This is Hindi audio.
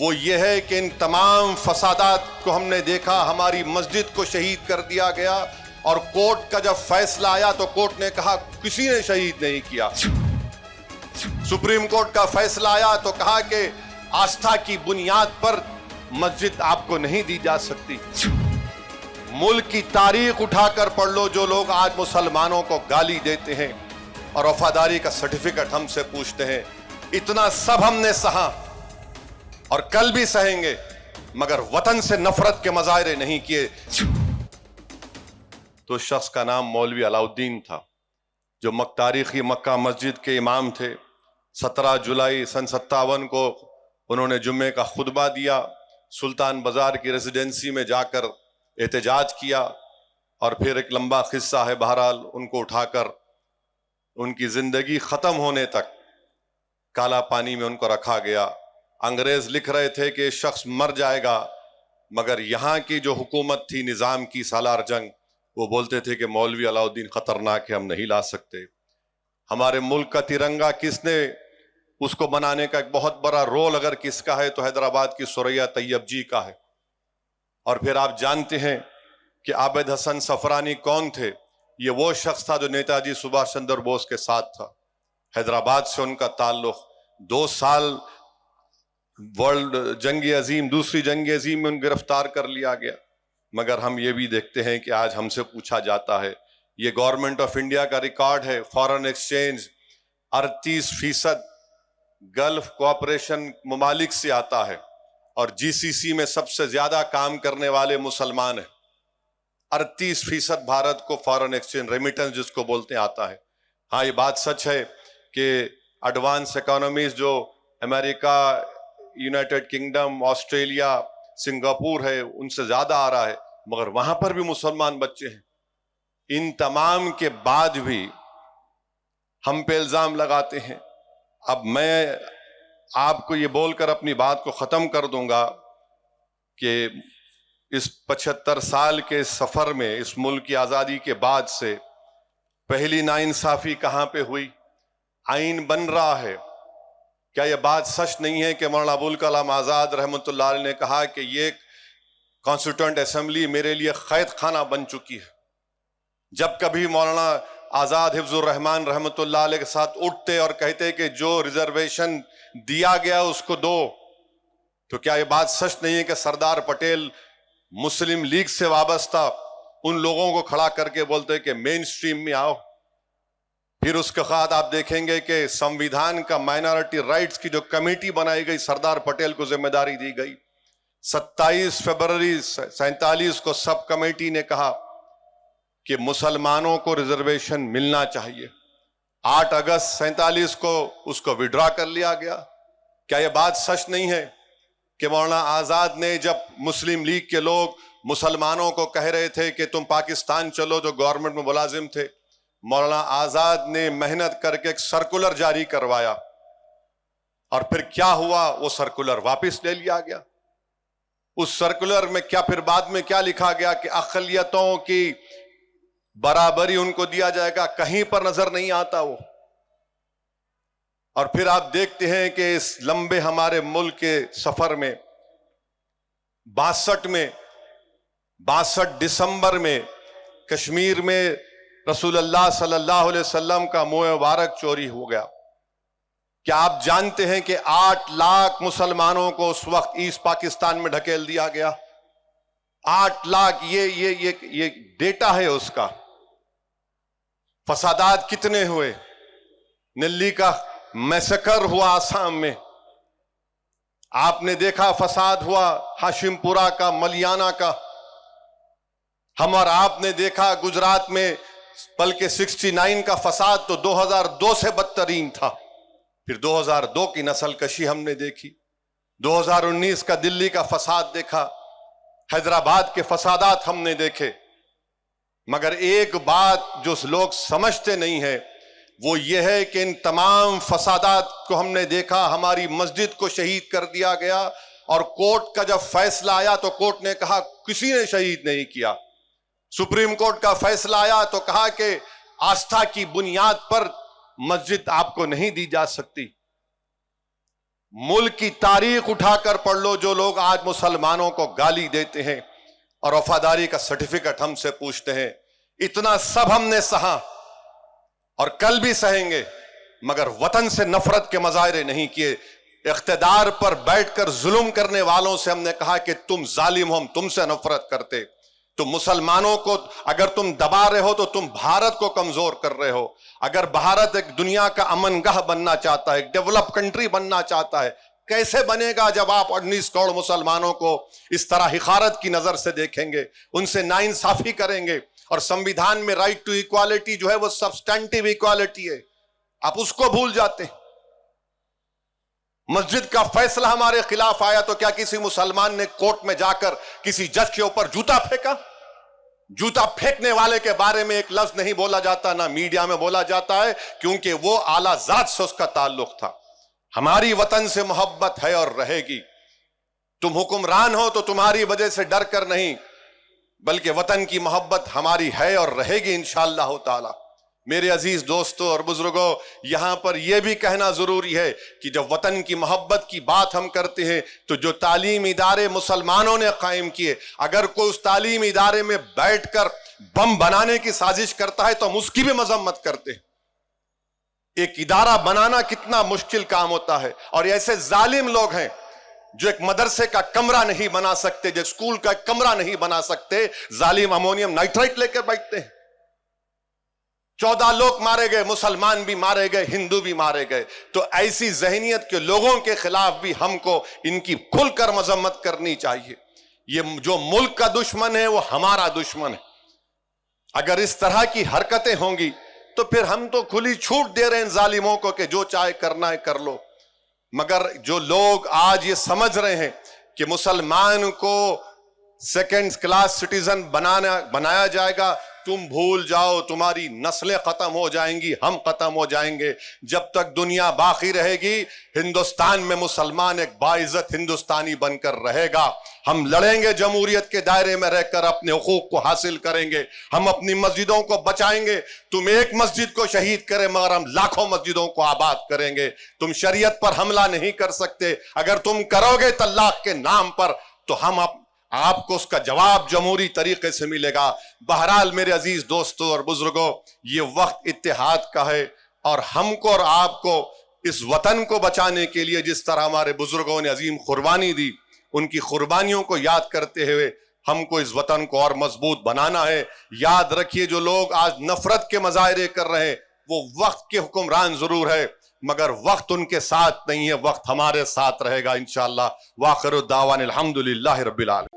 वो ये है कि इन तमाम फसादात को हमने देखा, हमारी मस्जिद को शहीद कर दिया गया और कोर्ट का जब फैसला आया तो कोर्ट ने कहा किसी ने शहीद नहीं किया। सुप्रीम कोर्ट का फैसला आया तो कहा कि आस्था की बुनियाद पर मस्जिद आपको नहीं दी जा सकती। मुल्क की तारीख उठाकर पढ़ लो, जो लोग आज मुसलमानों को गाली देते हैं और वफादारी का सर्टिफिकेट हमसे पूछते हैं, इतना सब हमने सहा और कल भी सहेंगे, मगर वतन से नफरत के मजाहरे नहीं किए। तो शख्स का नाम मौलवी अलाउद्दीन था, जो तारीखी मक्का मस्जिद के इमाम थे। 17 जुलाई सन 57 को उन्होंने जुम्मे का खुतबा दिया, सुल्तान बाजार की रेजिडेंसी में जाकर एहतजाज किया और फिर एक लंबा किस्सा है। बहरहाल उनको उठाकर उनकी जिंदगी खत्म होने तक काला पानी में उनको रखा गया। अंग्रेज लिख रहे थे कि शख्स मर जाएगा, मगर यहाँ की जो हुकूमत थी निज़ाम की सालार जंग, वो बोलते थे कि मौलवी अलाउद्दीन खतरनाक है, हम नहीं ला सकते। हमारे मुल्क का तिरंगा किसने, उसको बनाने का एक बहुत बड़ा रोल अगर किसका है तो हैदराबाद की सुरैया तैयब जी का है। और फिर आप जानते हैं कि आबिद हसन सफरानी कौन थे। ये वो शख्स था जो नेताजी सुभाष चंद्र बोस के साथ था। हैदराबाद से उनका ताल्लुक, 2 साल वर्ल्ड जंग अजीम, दूसरी जंग अजीम में उन गिरफ्तार कर लिया गया। मगर हम ये भी देखते हैं कि आज हमसे पूछा जाता है, ये गवर्नमेंट ऑफ इंडिया का रिकॉर्ड है, फॉरेन एक्सचेंज 38% गल्फ कोऑपरेशन ममालिक से आता है और जीसीसी में सबसे ज्यादा काम करने वाले मुसलमान हैं। 38% भारत को फॉरेन एक्सचेंज रेमिटेंस जिसको बोलते हैं आता है। हाँ, ये बात सच है कि एडवांस इकोनॉमीज जो America, United kingdom, Australia, Singapore है, उनसे ज्यादा आ रहा है, मगर वहां पर भी मुसलमान बच्चे हैं। इन तमाम के बाद भी हम पे इल्जाम लगाते हैं। अब मैं आपको ये बोलकर अपनी बात को खत्म कर दूंगा कि इस 75 साल के सफर में, इस मुल्क की आजादी के बाद से पहली नाइंसाफी कहां पे हुई? आइन बन रहा है। क्या यह बात सच नहीं है कि मौलाना अबुल कलाम आजाद रहमतुल्लाह अलैह ने कहा कि ये कॉन्स्टिट्यूएंट असेंबली मेरे लिए कैद खाना बन चुकी है? जब कभी मौलाना आजाद हिफ्जुर रहमान रहमतुल्लाह अलैह के साथ उठते और कहते कि जो रिजर्वेशन दिया गया उसको दो, तो क्या यह बात सच नहीं है कि सरदार पटेल मुस्लिम लीग से वाबस्ता उन लोगों को खड़ा करके बोलते कि मेन स्ट्रीम में आओ? फिर उसके बाद आप देखेंगे कि संविधान का माइनॉरिटी राइट्स की जो कमेटी बनाई गई, सरदार पटेल को जिम्मेदारी दी गई। 27 फरवरी 47 को सब कमेटी ने कहा कि मुसलमानों को रिजर्वेशन मिलना चाहिए। 8 अगस्त 47 को उसको विड्रॉ कर लिया गया। क्या यह बात सच नहीं है कि मौलाना आजाद ने, जब मुस्लिम लीग के लोग मुसलमानों को कह रहे थे कि तुम पाकिस्तान चलो, जो गवर्नमेंट में मुलाजिम थे, मौलाना आजाद ने मेहनत करके एक सर्कुलर जारी करवाया और फिर क्या हुआ? वो सर्कुलर वापस ले लिया गया। उस सर्कुलर में क्या फिर बाद में क्या लिखा गया कि अक़लियतों की बराबरी उनको दिया जाएगा, कहीं पर नजर नहीं आता वो। और फिर आप देखते हैं कि इस लंबे हमारे मुल्क के सफर में 62 दिसंबर में कश्मीर में रसूलुल्लाह सल्लल्लाहु अलैहि वसल्लम का मुँह मुबारक चोरी हो गया। क्या आप जानते हैं कि 8 लाख मुसलमानों को उस वक्त ईस्ट पाकिस्तान में ढकेल दिया गया? 8 लाख, ये डेटा है उसका। फसादात कितने हुए? निल्ली का मैसेकर हुआ आसाम में, आपने देखा फसाद हुआ हाशिमपुरा का, मलियाना का। हम और आपने देखा गुजरात में, बल्कि 69 का फसाद तो 2002 से बदतरीन था। फिर 2002 की नस्ल कशी हमने देखी, 2019 का दिल्ली का फसाद देखा, हैदराबाद के फसादात हमने देखे। मगर एक बात जो लोग समझते नहीं है वो ये है कि इन तमाम फसादात को हमने देखा, हमारी मस्जिद को शहीद कर दिया गया और कोर्ट का जब फैसला आया तो कोर्ट ने कहा किसी ने शहीद नहीं किया। सुप्रीम कोर्ट का फैसला आया तो कहा कि आस्था की बुनियाद पर मस्जिद आपको नहीं दी जा सकती। मुल्क की तारीख उठाकर पढ़ लो। जो लोग आज मुसलमानों को गाली देते हैं और वफादारी का सर्टिफिकेट हमसे पूछते हैं, इतना सब हमने सहा और कल भी सहेंगे, मगर वतन से नफरत के मजाहरे नहीं किए। इख्तिदार पर बैठकर जुल्म करने वालों से हमने कहा कि तुम जालिम हो, हम तुमसे नफरत करते। तुम मुसलमानों को अगर तुम दबा रहे हो तो तुम भारत को कमजोर कर रहे हो। अगर भारत एक दुनिया का अमनगाह बनना चाहता है, एक डेवलप कंट्री बनना चाहता है, कैसे बनेगा जब आप 19 करोड़ मुसलमानों को इस तरह हिकारत की नजर से देखेंगे, उनसे नाइंसाफी करेंगे। और संविधान में राइट टू इक्वालिटी जो है वो सब्सटेंटिव इक्वालिटी है, आप उसको भूल जाते हैं। मस्जिद का फैसला हमारे खिलाफ आया तो क्या किसी मुसलमान ने कोर्ट में जाकर किसी जज के ऊपर जूता फेंका? जूता फेंकने वाले के बारे में एक लफ्ज नहीं बोला जाता, ना मीडिया में बोला जाता है, क्योंकि वो आला जात से उसका ताल्लुक था। हमारी वतन से मोहब्बत है और रहेगी। तुम हुक्मरान हो तो तुम्हारी वजह से डर कर नहीं, बल्कि वतन की मोहब्बत हमारी है और रहेगी इंशाअल्लाह ताला। मेरे अजीज दोस्तों और बुजुर्गों, यहां पर यह भी कहना जरूरी है कि जब वतन की मोहब्बत की बात हम करते हैं तो जो तालीम इदारे मुसलमानों ने कायम किए, अगर कोई उस तालीम इदारे में बैठकर बम बनाने की साजिश करता है तो हम उसकी भी मजम्मत करते हैं। एक इदारा बनाना कितना मुश्किल काम होता है, और ऐसे जालिम लोग हैं जो एक मदरसे का कमरा नहीं बना सकते, जो स्कूल का कमरा नहीं बना सकते, जालिम अमोनियम नाइट्राइट लेकर बैठते हैं। 14 लोग मारे गए, मुसलमान भी मारे गए, हिंदू भी मारे गए। तो ऐसी जहनियत के लोगों के खिलाफ भी हमको इनकी खुलकर मजम्मत करनी चाहिए। ये जो मुल्क का दुश्मन है वो हमारा दुश्मन है। अगर इस तरह की हरकतें होंगी तो फिर हम तो खुली छूट दे रहे हैं जालिमों को कि जो चाहे करना है कर लो। मगर जो लोग आज ये समझ रहे हैं कि मुसलमान को सेकेंड क्लास सिटीजन बनाया जाएगा, तुम भूल जाओ, तुम्हारी नस्लें खत्म हो जाएंगी, हम खत्म हो जाएंगे। जब तक दुनिया बाकी रहेगी, हिंदुस्तान में मुसलमान एक बाइज्जत हिंदुस्तानी बनकर रहेगा। हम लड़ेंगे, जमहूरियत के दायरे में रहकर अपने हुकूक को हासिल करेंगे। हम अपनी मस्जिदों को बचाएंगे। तुम एक मस्जिद को शहीद करे मगर हम लाखों मस्जिदों को आबाद करेंगे। तुम शरीयत पर हमला नहीं कर सकते। अगर तुम करोगे तलाक के नाम पर तो हम आपको उसका जवाब जमहूरी तरीके से मिलेगा। बहरहाल मेरे अजीज दोस्तों और बुजुर्गों, ये वक्त इत्तेहाद का है और हमको और आपको इस वतन को बचाने के लिए जिस तरह हमारे बुजुर्गों ने अजीम कुर्बानी दी, उनकी कुर्बानियों को याद करते हुए हमको इस वतन को और मजबूत बनाना है। याद रखिए, जो लोग आज नफरत के मजाहरे कर रहे हैं वो वक्त के हुक्मरान जरूर है, मगर वक्त उनके साथ नहीं है, वक्त हमारे साथ रहेगा इंशाअल्लाह। वाखिरु दावाना अल्हम्दुलिल्लाहि रब्बिल आलमीन।